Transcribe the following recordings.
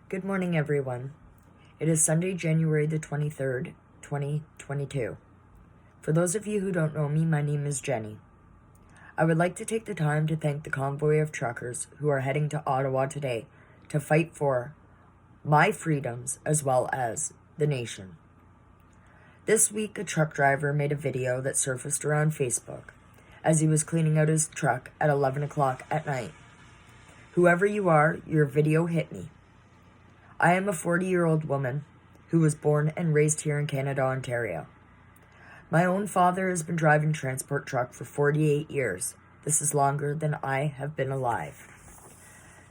Good morning, everyone. It is Sunday, January the 23rd, 2022. For those of you who don't know me, my name is Jenny. I would like to take the time to thank the convoy of truckers who are heading to Ottawa today to fight for my freedoms as well as the nation. This week, a truck driver made a video that surfaced around Facebook as he was cleaning out his truck at 11 o'clock at night. Whoever you are, your video hit me. I am a 40-year-old woman who was born and raised here in Canada, Ontario. My own father has been driving transport truck for 48 years. This is longer than I have been alive.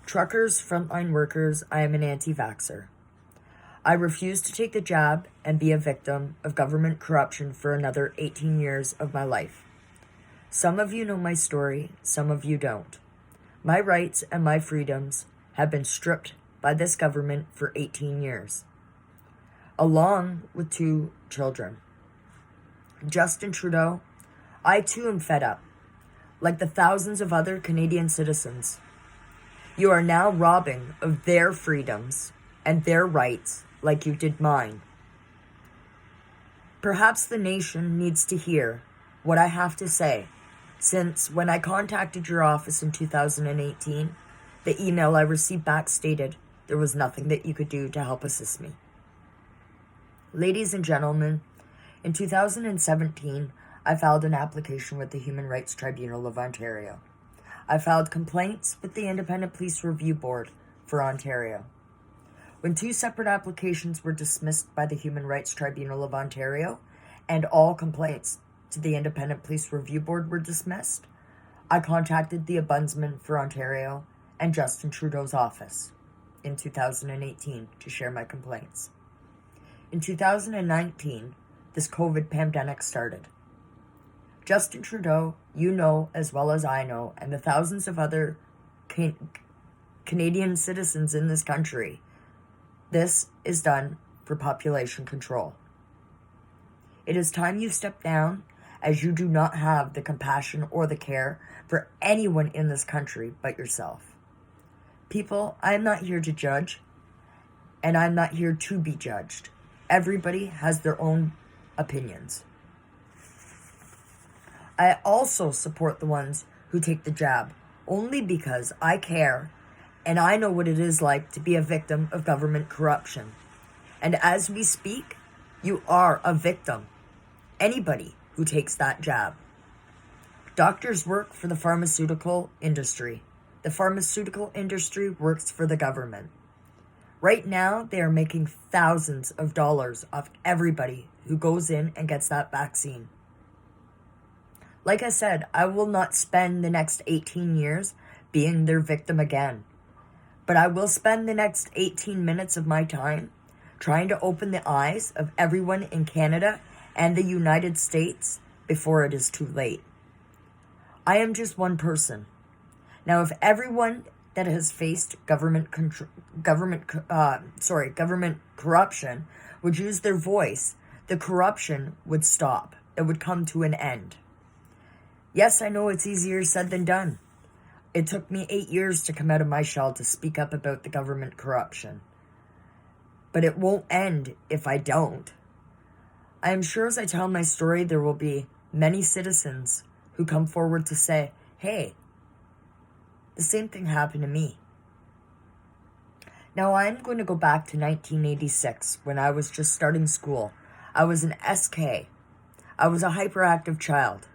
Truckers, frontline workers, I am an anti-vaxxer. I refuse to take the jab and be a victim of government corruption for another 18 years of my life. Some of you know my story, some of you don't. My rights and my freedoms have been stripped by this government for 18 years, along with 2 children. Justin Trudeau, I too am fed up, like the thousands of other Canadian citizens. You are now robbing of their freedoms and their rights like you did mine. Perhaps the nation needs to hear what I have to say, since when I contacted your office in 2018, the email I received back stated there was nothing that you could do to help assist me. Ladies and gentlemen, in 2017, I filed an application with the Human Rights Tribunal of Ontario. I filed complaints with the Independent Police Review Board for Ontario. When 2 separate applications were dismissed by the Human Rights Tribunal of Ontario, and all complaints to the Independent Police Review Board were dismissed, I contacted the Ombudsman for Ontario and Justin Trudeau's office in 2018 to share my complaints. In 2019, this COVID pandemic started. Justin Trudeau, you know as well as I know, and the thousands of other Canadian citizens in this country, this is done for population control. It is time you step down, as you do not have the compassion or the care for anyone in this country but yourself. People, I'm not here to judge, and I'm not here to be judged. Everybody has their own opinions. I also support the ones who take the jab, only because I care, and I know what it is like to be a victim of government corruption. And as we speak, you are a victim. Anybody who takes that jab. Doctors work for the pharmaceutical industry. The pharmaceutical industry works for the government. Right now, they are making thousands of dollars off everybody who goes in and gets that vaccine. Like I said, I will not spend the next 18 years being their victim again. But I will spend the next 18 minutes of my time trying to open the eyes of everyone in Canada and the United States before it is too late. I am just one person. Now, if everyone that has faced government corruption would use their voice, the corruption would stop. It would come to an end. Yes, I know it's easier said than done. It took me 8 years to come out of my shell to speak up about the government corruption. But it won't end if I don't. I am sure as I tell my story, there will be many citizens who come forward to say, hey, the same thing happened to me. Now, I'm going to go back to 1986 when I was just starting school. I was an SK. I was a hyperactive child.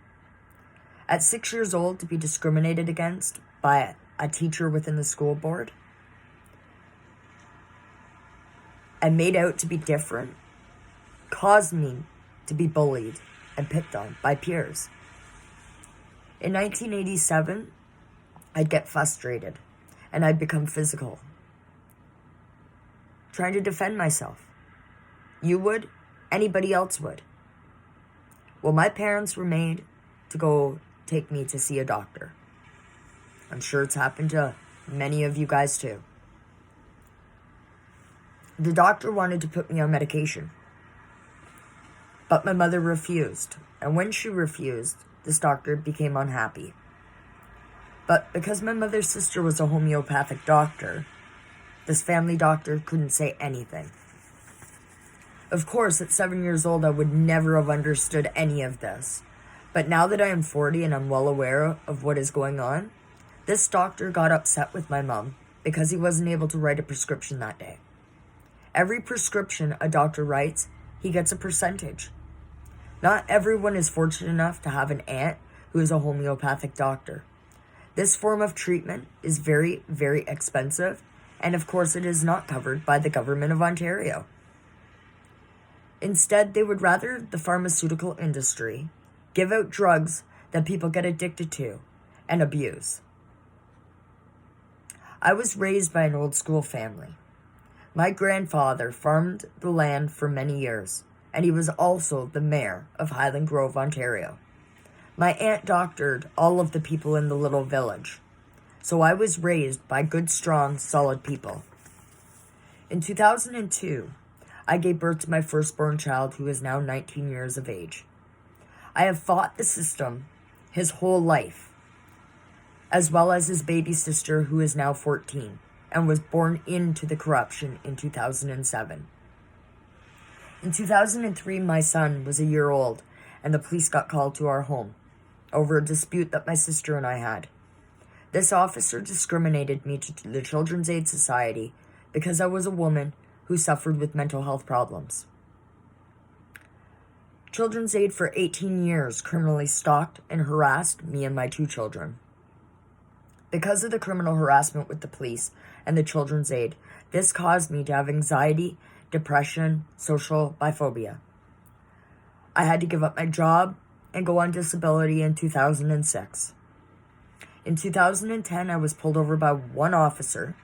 At 6 years old, to be discriminated against by a teacher within the school board and made out to be different caused me to be bullied and picked on by peers. In 1987, I'd get frustrated and I'd become physical, trying to defend myself. You would, anybody else would. Well, my parents were made to go take me to see a doctor. I'm sure it's happened to many of you guys too. The doctor wanted to put me on medication, but my mother refused. And when she refused, this doctor became unhappy. But because my mother's sister was a homeopathic doctor, This family doctor couldn't say anything. Of course, at 7 years old, I would never have understood any of this. But now that I am 40 and I'm well aware of what is going on, this doctor got upset with my mom because he wasn't able to write a prescription that day. Every prescription a doctor writes, he gets a percentage. Not everyone is fortunate enough to have an aunt who is a homeopathic doctor. This form of treatment is very, very expensive, and of course it is not covered by the government of Ontario. Instead, they would rather the pharmaceutical industry give out drugs that people get addicted to and abuse. I was raised by an old school family. My grandfather farmed the land for many years, and he was also the mayor of Highland Grove, Ontario. My aunt doctored all of the people in the little village, so I was raised by good, strong, solid people. In 2002, I gave birth to my firstborn child, who is now 19 years of age. I have fought the system his whole life, as well as his baby sister, who is now 14, and was born into the corruption in 2007. In 2003, my son was a year old, and the police got called to our home over a dispute that my sister and I had. This officer discriminated me to the Children's Aid Society because I was a woman who suffered with mental health problems. Children's Aid for 18 years criminally stalked and harassed me and my 2 children. Because of the criminal harassment with the police and the Children's Aid, this caused me to have anxiety, depression, social biphobia. I had to give up my job and go on disability in 2006. In 2010, I was pulled over by one officer.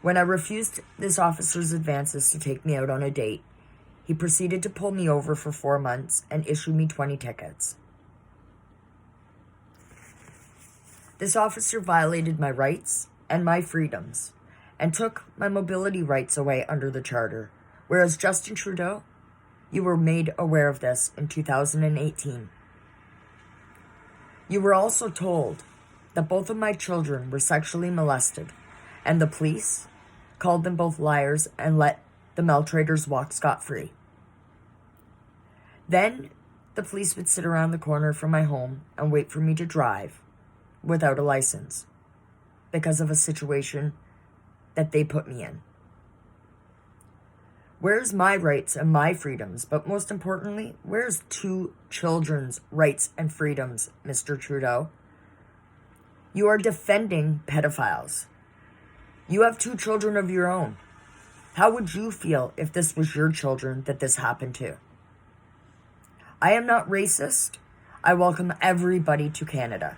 When I refused this officer's advances to take me out on a date, he proceeded to pull me over for 4 months and issue me 20 tickets. This officer violated my rights and my freedoms and took my mobility rights away under the charter, whereas Justin Trudeau, you were made aware of this in 2018. You were also told that both of my children were sexually molested, and the police called them both liars and let the maltrators walk scot-free. Then the police would sit around the corner from my home and wait for me to drive without a license because of a situation that they put me in. Where's my rights and my freedoms? But most importantly, where's 2 children's rights and freedoms, Mr. Trudeau? You are defending pedophiles. You have 2 children of your own. How would you feel if this was your children that this happened to? I am not racist. I welcome everybody to Canada.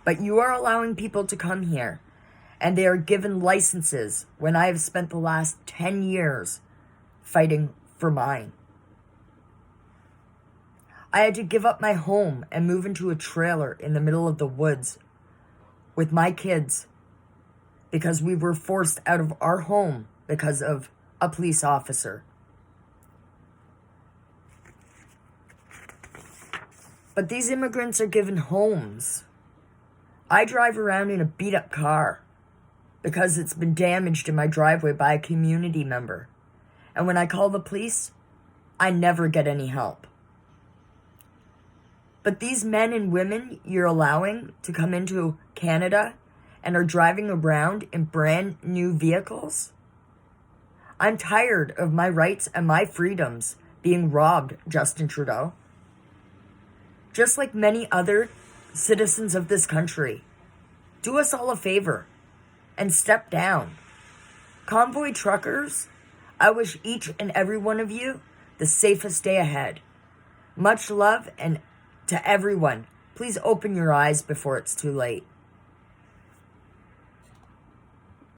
But you are allowing people to come here, and they are given licenses when I have spent the last 10 years fighting for mine. I had to give up my home and move into a trailer in the middle of the woods with my kids because we were forced out of our home because of a police officer. But these immigrants are given homes. I drive around in a beat-up car because it's been damaged in my driveway by a community member. And when I call the police, I never get any help. But these men and women you're allowing to come into Canada and are driving around in brand new vehicles, I'm tired of my rights and my freedoms being robbed, Justin Trudeau. Just like many other citizens of this country, do us all a favor and step down. Convoy truckers, I wish each and every one of you the safest day ahead. Much love, and to everyone, please open your eyes before it's too late.